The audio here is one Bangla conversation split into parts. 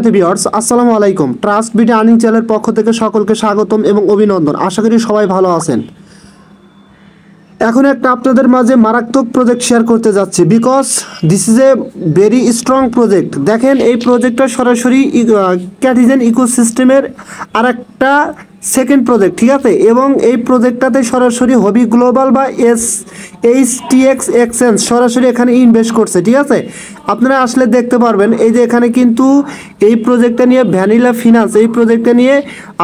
সুপ্রিয় ভিউয়ার্স, আসসালামু আলাইকুম। ট্রাস্ট বিডি আর্নিং চ্যানেলের পক্ষ থেকে সকলকে স্বাগতম এবং অভিনন্দন। আশা করি সবাই ভালো আছেন। এখন একটা আপনাদের মাঝে মারাত্মক প্রজেক্ট শেয়ার করতে যাচ্ছি, because this is a very strong project. দেখেন, এই প্রজেক্টটা সরাসরি ক্যাটিজেন ইকোসিস্টেমের আর একটা সেকেন্ড প্রজেক্ট, ঠিক আছে। এবং এই প্রজেক্টটাতে সরাসরি হবি গ্লোবাল বা HTX এক্সচেঞ্জ সরাসরি এখানে ইনভেস্ট করছে, ঠিক আছে। আপনারা আসলে দেখতে পারবেন, এই যে এখানে কিন্তু এই প্রজেক্টটা নিয়ে ভ্যানিলা ফিনান্স এই প্রজেক্টটা নিয়ে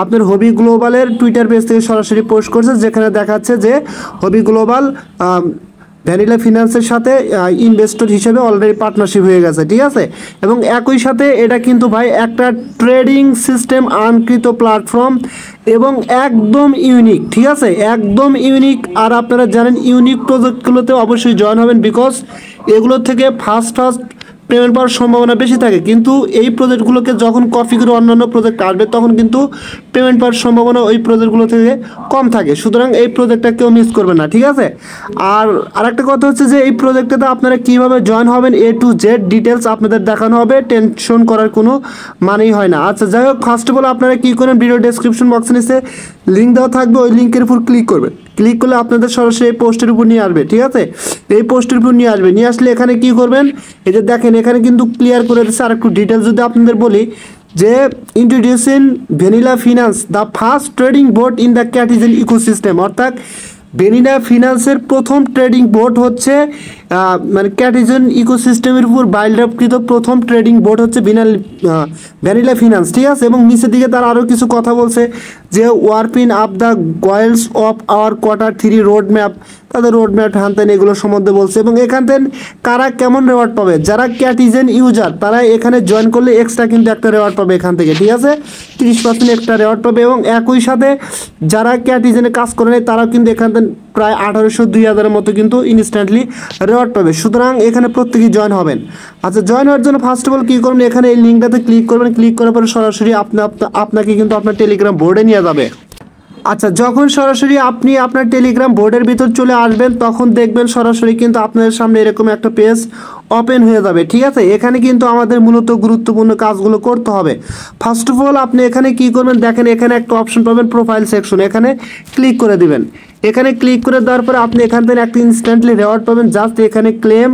আপনার হবি গ্লোবালের টুইটার পেজ থেকে সরাসরি পোস্ট করছে, যেখানে দেখাচ্ছে যে হবি গ্লোবাল ভ্যানিলা ফিনান্সের সাথে ইনভেস্টর হিসেবে অলরেডি পার্টনারশিপ হয়ে গেছে, ঠিক আছে। এবং একই সাথে এটা কিন্তু ভাই একটা ট্রেডিং সিস্টেম আর্নকৃত প্ল্যাটফর্ম এবং একদম ইউনিক, ঠিক আছে, একদম ইউনিক। আর আপনারা জানেন ইউনিক প্রজেক্টগুলোতে অবশ্যই জয়েন হবেন, বিকজ এগুলোর থেকে ফার্স্ট পেমেন্ট পাওয়ার সম্ভাবনা বেশি থাকে। কিন্তু এই প্রজেক্টগুলোকে যখন কপি করে অন্যান্য প্রজেক্ট আসবে তখন কিন্তু পেমেন্ট পাওয়ার সম্ভাবনা ওই প্রজেক্টগুলো থেকে কম থাকে। সুতরাং এই প্রজেক্টটা কেউ মিস করবেন না, ঠিক আছে। আর আরেকটা কথা হচ্ছে যে এই প্রজেক্টটাতে আপনারা কীভাবে জয়েন হবেন A to Z ডিটেলস আপনাদের দেখানো হবে, টেনশন করার কোনো মানেই হয় না। আচ্ছা, যাই হোক, ফার্স্ট অফ অল আপনারা কী করেন, ভিডিও ডেসক্রিপশন বক্সে নিচে লিঙ্ক দেওয়া থাকবে, ওই লিঙ্কের উপর ক্লিক করবেন। ক্লিক করলে আপনাদের সরাসরি এই পোস্টের উপর নিয়ে আসবে, ঠিক আছে। এই পোস্টের উপর নিয়ে আসবে, নিয়ে আসলে এখানে কি করবেন, এই যে দেখেন এখানে কিন্তু ক্লিয়ার করে দিচ্ছে। আর একটু ডিটেলস যদি আপনাদের বলি, যে introducing vanilla finance the first trading board in the Catizen ecosystem, অর্থাৎ ভ্যানিলা ফিনান্সের প্রথম ট্রেডিং বোর্ড হচ্ছে মানে ক্যাটিজেন ইকোসিস্টেমের উপর বাইল্ড আপকৃত প্রথম ট্রেডিং বোর্ড হচ্ছে ভ্যানিলা ফিনান্স, ঠিক আছে। এবং নিচের দিকে তারা আরও কিছু কথা বলছে যে wrapping up the goals of our Q3 road map, তাদের রোড ম্যাপ হ্যানতেন এগুলো সম্বন্ধে বলছে। এবং এখান থেকে কারা কেমন রেওয়ার্ড পাবে, যারা ক্যাটিজেন ইউজার তারা এখানে জয়েন করলে এক্সট্রা কিন্তু একটা রেওয়ার্ড পাবে এখান থেকে, ঠিক আছে, 30% একটা রেওয়ার্ড পাবে। এবং একই সাথে যারা ক্যাটিজেনে কাজ করে নেয় তারাও কিন্তু এখান থেকে প্রায় 1800-2000 মতো কিন্তু ইনস্ট্যান্টলি রেওয়ার্ড পাবে। সুতরাং এখানে প্রত্যেকেই জয়েন হবেন। আচ্ছা, জয়েন হওয়ার জন্য ফার্স্ট অফ অল কী করবেন, এখানে এই লিঙ্কটাতে ক্লিক করবেন। ক্লিক করার পরে সরাসরি আপনাকে কিন্তু আপনার টেলিগ্রাম বোর্ডে নিয়ে যাবে। আচ্ছা, যখন সরাসরি আপনি আপনার টেলিগ্রাম বোর্ডের ভিতর চলে আসবেন তখন দেখবেন সরাসরি কিন্তু আপনার সামনে এরকম একটা পেজ ওপেন হয়ে যাবে, ঠিক আছে। এখানে কিন্তু আমাদের মূলত গুরুত্বপূর্ণ কাজগুলো করতে হবে। ফার্স্ট অফ অল আপনি এখানে কি করবেন, দেখেন এখানে একটা অপশন পাবেন প্রোফাইল সেকশন, এখানে ক্লিক করে দিবেন। এখানে ক্লিক করে দেওয়ার পরে আপনি এখান থেকে একটা ইনস্ট্যান্টলি রেওয়ার্ড পাবেন। জাস্ট এখানে ক্লেম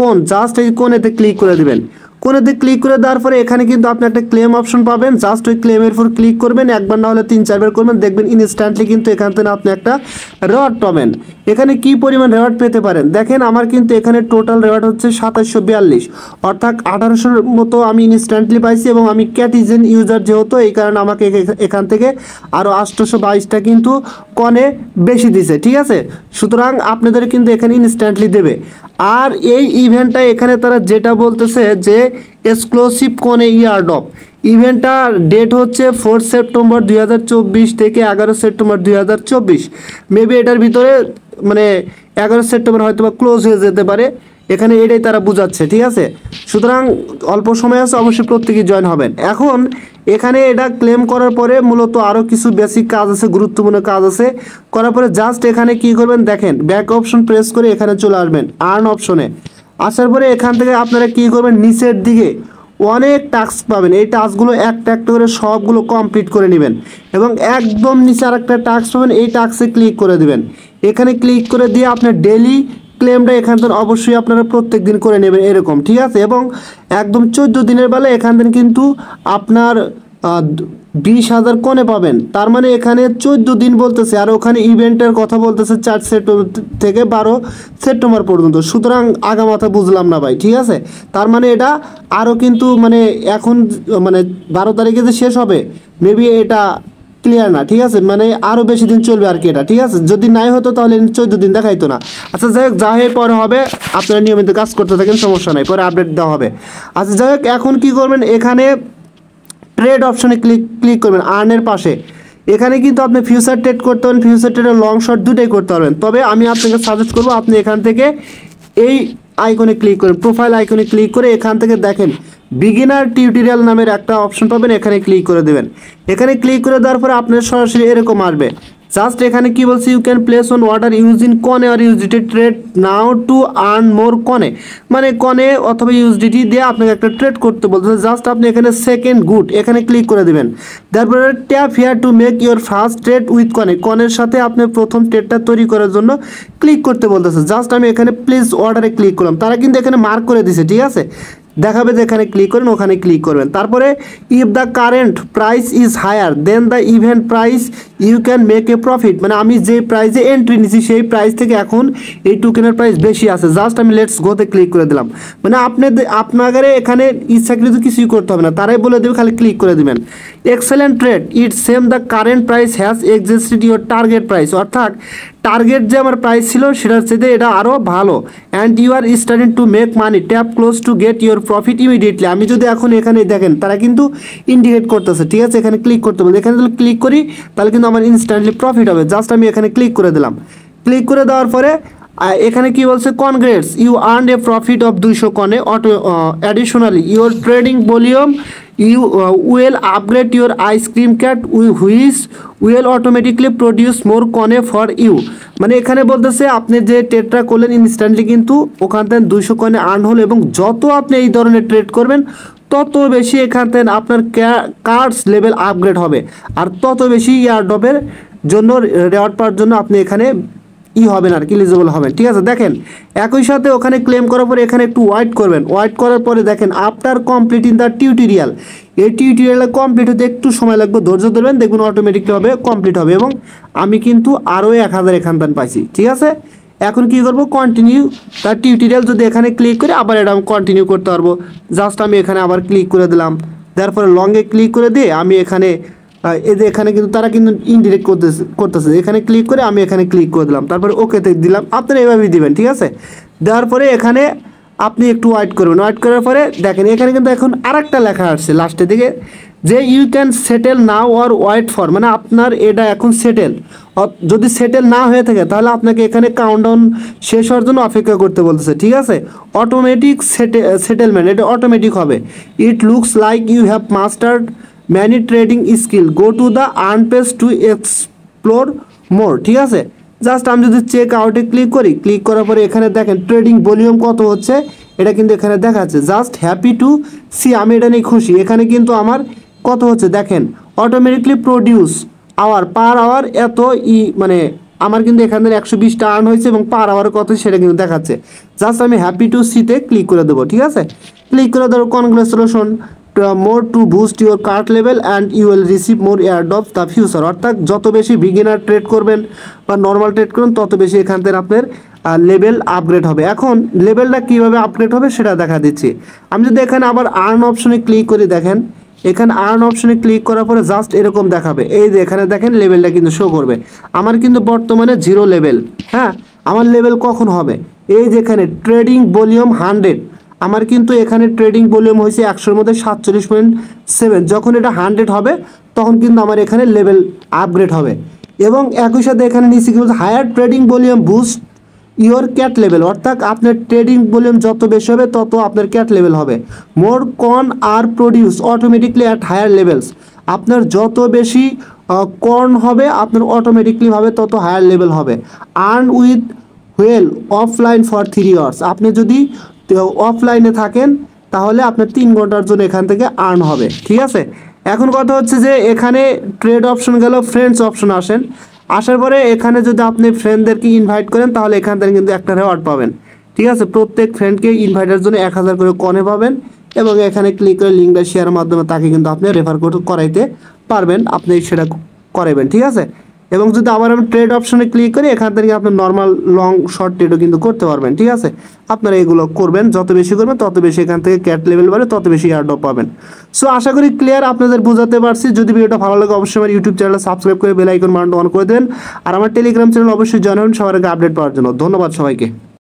কোন জাস্ট এই কোনেতে ক্লিক করে দিবেন। কোনেতে ক্লিক করে দেওয়ার পরে এখানে কিন্তু আপনি একটা ক্লেম অপশন পাবেন। জাস্ট ওই ক্লেমের উপর ক্লিক করবেন, একবার না হলে 3-4 বার করবেন, দেখবেন ইনস্ট্যান্টলি কিন্তু এখান থেকে আপনি একটা রেওয়ার্ড পাবেন। এখানে কি পরিমাণ রেওয়ার্ড পেতে পারেন দেখেন, আমার কিন্তু এখানে টোটাল রেওয়ার্ড হচ্ছে 2742, অর্থাৎ 1800 মতো আমি ইনস্ট্যান্টলি পাইছি। এবং আমি ক্যাটিজেন ইউজার যেহেতু, এই কারণে আমাকে এখান থেকে আরও 822টা কিন্তু কনে বেশি দিছে, ঠিক আছে। সুতরাং আপনাদের কিন্তু এখানে ইনস্ট্যান্টলি দেবে। আর এই ইভেন্টটা এখানে তারা যেটা বলতেছে যে এক্সক্লুসিভ কোনে ইয়ারড্রপ ইভেন্টটার ডেট হচ্ছে 4 সেপ্টেম্বর 2024 থেকে 11 সেপ্টেম্বর 2024। মেবি এটার ভিতরে মানে 11 সেপ্টেম্বর হয়তো বা ক্লোজ হয়ে যেতে পারে, এখানে এটাই তারা বোঝাচ্ছে, ঠিক আছে। সুতরাং অল্প সময় আছে, অবশ্যই প্রত্যেকেই জয়েন হবেন। এখন এখানে এটা ক্লেম করার পরে মূলত আরও কিছু বেসিক কাজ আছে, গুরুত্বপূর্ণ কাজ আছে। করার পরে জাস্ট এখানে কি করবেন, দেখেন ব্যাক অপশন প্রেস করে এখানে চলে আসবেন আর্ন অপশনে। আসার পরে এখান থেকে আপনারা কি করবেন, নিচের দিকে অনেক টাস্ক পাবেন। এই টাস্কগুলো একটা একটা করে সবগুলো কমপ্লিট করে নেবেন। এবং একদম নিচে আরেকটা টাস্ক পাবেন, এই টাস্কে ক্লিক করে দিবেন। এখানে ক্লিক করে দিয়ে আপনার ডেলি ক্লেমটা এখান থেকে অবশ্যই আপনারা প্রত্যেক দিন করে নেবেন এরকম, ঠিক আছে। এবং একদম 14 দিনের বেলা এখান থেকে কিন্তু আপনার 20,000 কোনে পাবেন। তার মানে এখানে 14 দিন বলতেছে, আর ওখানে ইভেন্টের কথা বলতেছে 4 সেপ্টেম্বর থেকে 12 সেপ্টেম্বর পর্যন্ত। সুতরাং আগামাথা বুঝলাম না ভাই, ঠিক আছে। তার মানে এটা আরও কিন্তু মানে এখন মানে 12 তারিখে যে শেষ হবে মেবি এটা ক্লিয়ার না, ঠিক আছে, মানে আরও বেশি দিন চলবে আর কি এটা, ঠিক আছে। যদি নাই হতো তাহলে 14 দিন দেখাইতো না। আচ্ছা, যাই হোক, যা হয়ে পরে হবে, আপনারা নিয়মিত কাজ করতে থাকেন, সমস্যা নাই, পরে আপডেট দেওয়া হবে। আচ্ছা, যাই হোক, এখন কী করবেন, এখানে ট্রেড অপশনে ক্লিক করবেন আর্নের পাশে। এখানে কিন্তু আপনি ফিউচার ট্রেড করতে পারেন, ফিউচার ট্রেডের লং শর্ট দুটোই করতে পারবেন। তবে আমি আপনাকে সাজেস্ট করবো আপনি এখান থেকে এই আইকনে ক্লিক করেন, প্রোফাইল আইকনে ক্লিক করে এখান থেকে দেখেন বিগিনার টিউটোরিয়াল নামের একটা অপশন পাবেন, এখানে ক্লিক করে দেবেন। এখানে ক্লিক করে দেওয়ার পরে আপনার সরাসরি এরকম আসবে, জাস্ট এখানে কি বলছে, you can place on order using coin আর UGT trade now to earn more coin, মানে কনে অথবা ইউজিটি দিয়ে আপনাকে একটা ট্রেড করতে বলতেছে। জাস্ট আপনি এখানে সেকেন্ড গুড এখানে ক্লিক করে দেবেন। তারপরে tap here to make your first trade with কনে, কনের সাথে আপনি প্রথম ট্রেডটা তৈরি করার জন্য ক্লিক করতে বলতেছে। জাস্ট আমি এখানে প্লেস অর্ডারে ক্লিক করলাম, তারা কিন্তু এখানে মার্ক করে দিছে, ঠিক আছে, দেখাবে যে এখানে ক্লিক করেন, ওখানে ক্লিক করবেন। তারপরে if the current price is higher then the event price you can make a profit, মানে আমি যে প্রাইসে এন্ট্রি নিছি সেই প্রাইস থেকে এখন এই টোকেনের প্রাইস বেশি আছে। জাস্ট আমি লেটস গোতে ক্লিক করে দিলাম, মানে আপনাদের এখানে ইচ্ছাকৃত কিছুই করতে হবে না, তারাই বলে দেবে, খালি ক্লিক করে দিবেন। Excellent trade it same the current price has existed your target price, অর্থাৎ টার্গেট যে আমার প্রাইস ছিল সেটার চেয়ে এটা আরও ভালো। And you are starting to make money tap close to get your profit immediately, আমি যদি এখন এখানে দেখেন তারা কিন্তু ইন্ডিকেট করতেছে, ঠিক আছে, এখানে ক্লিক করতে বলতে, এখানে যদি ক্লিক করি তাহলে কিন্তু আমার ইনস্ট্যান্টলি প্রফিট হবে। জাস্ট আমি এখানে ক্লিক করে দিলাম। ক্লিক করে দেওয়ার পরে এখানে কি বলছে, congrats you earn a profit of 200 coin additionally your trading volume you will upgrade your ice cream cat which will automatically produce more coin for you, মানে এখানে বলতেছে আপনি যে ট্রেডটা করলেন ইনস্ট্যান্টলি কিন্তু ওখান থেকে 200 কনে আর্ন হলো, এবং যত আপনি এই ধরনের ট্রেড করবেন তত বেশি এখান থেকে আপনার কার্ডস লেভেল আপগ্রেড হবে, আর তত বেশি এয়ারড্রপের জন্য রেওয়ার্ড পাওয়ার জন্য আপনি এখানে হবেন আর কি, এলিজিবল হবেন, ঠিক আছে। দেখেন একই সাথে ওখানে ক্লেম করার পরে এখানে একটু ওয়েট করবেন, ওয়েট করার পরে দেখেন আফটার কমপ্লিটিং দ্য টিউটোরিয়াল, এই টিউটোরিয়ালটা কমপ্লিট হতে একটু সময় লাগবে, ধৈর্য ধরবেন, দেখবেন অটোমেটিকলি হবে কমপ্লিট হবে, এবং আমি কিন্তু আরও 1000 এখান পাইছি, ঠিক আছে। এখন কি করব, কন্টিনিউ তার টিউটোরিয়াল, যদি এখানে ক্লিক করে আবার এটা আমি কন্টিনিউ করতে পারবো। জাস্ট আমি এখানে আবার ক্লিক করে দিলাম, তারপরে লংয়ে ক্লিক করে দিয়ে আমি এখানে এই যে এখানে কিন্তু তারা কিন্তু ইনডিরেক্ট করতেছে, এখানে ক্লিক করে আমি এখানে ক্লিক করে দিলাম, তারপরে ওকেতে দিলাম, আপনারা এভাবেই দিবেন, ঠিক আছে। দেওয়ার পরে এখানে আপনি একটু ওয়েট করবেন, ওয়েট করার পরে দেখেন এখানে কিন্তু এখন আরেকটা লেখা আসছে লাস্টের দিকে যে you can settle now or wait for, মানে আপনার এটা এখন সেটেল, যদি সেটেল না হয়ে থাকে তাহলে আপনাকে এখানে কাউন্টডাউন শেষ হওয়ার জন্য অপেক্ষা করতে বলতেছে, ঠিক আছে। অটোমেটিক সেটেলমেন্ট, এটা অটোমেটিক হবে। It looks like you have mastered many trading skill, go to the earn page to explore more, ঠিক আছে। জাস্ট আমি যদি চেক আউটে ক্লিক করি, ক্লিক করার পরে এখানে দেখেন ট্রেডিং ভলিউম কত হচ্ছে এটা কিন্তু এখানে দেখাচ্ছে। জাস্ট হ্যাপি টু সি, আমি এটা নিয়ে খুশি, এখানে কিন্তু আমার কত হচ্ছে দেখেন, automatically produce hour per hour এত মানে আমার কিন্তু এখান থেকে 120টা আর্ন হয়েছে, এবং পার আওয়ার কত সেটা কিন্তু দেখাচ্ছে। জাস্ট আমি হ্যাপি টু সিতে ক্লিক করে দেবো, ঠিক আছে। ক্লিক করে দেবো congratulation more to boost your cart level and you will receive more airdrop the future, অর্থাৎ যত বেশি বিগিনার ট্রেড করবেন বা নর্মাল ট্রেড করবেন তত বেশি এখান থেকে আপনার লেভেল আপগ্রেড হবে। এখন লেভেলটা কীভাবে আপগ্রেড হবে সেটা দেখা দিচ্ছি। আমি যদি এখানে আবার আর্ন অপশনে ক্লিক করি, দেখেন এখানে আর্ন অপশনে ক্লিক করার পরে জাস্ট এরকম দেখাবে, এই যে এখানে দেখেন লেভেলটা কিন্তু শো করবে। আমার কিন্তু বর্তমানে 0 লেভেল, হ্যাঁ, আমার লেভেল কখন হবে, এই যে এখানে ট্রেডিং ভলিউম 100, আমার কিন্তু এখানে ট্রেডিং ভলিউম হয়েছে 100-এর মধ্যে 47.7, যখন এটা 100 হবে তখন কিন্তু আমার এখানে লেভেল আপগ্রেড হবে। এবং একই সাথে এখানে নিচে কি বলছে, higher trading volume boost your cat level, অর্থাৎ আপনার ট্রেডিং ভলিউম যত বেশি হবে তত আপনার ক্যাট লেভেল হবে। More coin are produce automatically at higher levels, আপনার যত বেশি কর্ন হবে আপনার অটোমেটিকলিভাবে তত হায়ার লেভেল হবে। Earn with while offline for 3 hours, আপনি যদি অফলাইনে থাকেন তাহলে আপনার 3 ঘন্টার জন্য এখান থেকে আর্ন হবে, ঠিক আছে। এখন কথা হচ্ছে যে এখানে ট্রেড অপশন গেল, ফ্রেন্ডস অপশন আসেন, আসার পরে এখানে যদি আপনি ফ্রেন্ডদেরকে ইনভাইট করেন তাহলে এখান থেকে কিন্তু একটা রেওয়ার্ড পাবেন, ঠিক আছে। প্রত্যেক ফ্রেন্ডকে ইনভাইটের জন্য 1000 করে কনে পাবেন, এবং এখানে ক্লিক করে লিঙ্কটা শেয়ারের মাধ্যমে তাকে কিন্তু আপনি রেফার করাইতে পারবেন, আপনি সেটা করাবেন, ঠিক আছে। এবং যদি আবার আমি ট্রেড অপশনে ক্লিক করি এখান থেকে আপনি নর্মাল লং শর্ট ট্রেডও কিন্তু করতে পারবেন, ঠিক আছে। আপনারা এগুলো করবেন, যত বেশি করবেন তত বেশি এখান থেকে ক্যাট লেভেল বাড়ে, তত বেশি এয়ারড্রপ পাবেন। সো আশা করি ক্লিয়ার, আপনাদের বোঝাতে পারছি। যদি ভিডিওটা ভালো লাগে অবশ্যই আমার ইউটিউব চ্যানেল সাবস্ক্রাইব করে বেল আইকন বাটনটা অন করে দেন, আর আমার টেলিগ্রাম চ্যানেল অবশ্যই জয়েন হন সবার আগে আপডেট পাওয়ার জন্য। ধন্যবাদ সবাইকে।